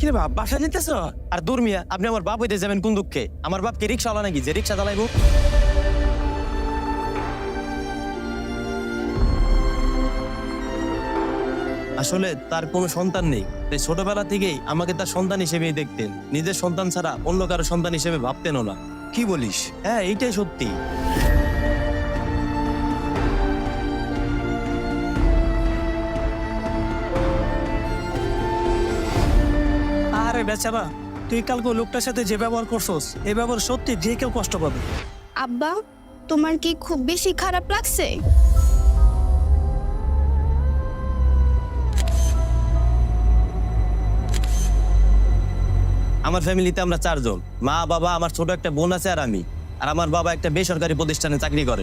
কি রে বাপ, বাসা যেতেছ? আর দূর মিয়া, আপনি আমার বাপ হইতে যাবেন কোন দুঃখে? আমার বাপকে রিক্সাওয়ালা নাকি যে রিক্সা চালাইবো? আসলে তার কোনো সন্তান নেই, তাই ছোটবেলা থেকেই আমাকে তার সন্তান হিসেবেই দেখতেন। নিজের সন্তান ছাড়া অন্য কারো সন্তান হিসেবে ভাবতেনও না। কি বলিস? হ্যাঁ, এইটাই সত্যি। আরে বেচারা, তুই কালকে ওই লোকটার সাথে যে ব্যবহার করছস, এই ব্যবহার সত্যি যে কেউ কষ্ট পাবে। আব্বা, তোমার কি খুব বেশি খারাপ লাগছে? আমার ফ্যামিলিতে আমরা 4 জন, মা বাবা, আমার ছোট একটা বোন আছে আর আমি। আর আমার বাবা একটা বেসরকারি প্রতিষ্ঠানে চাকরি করেন।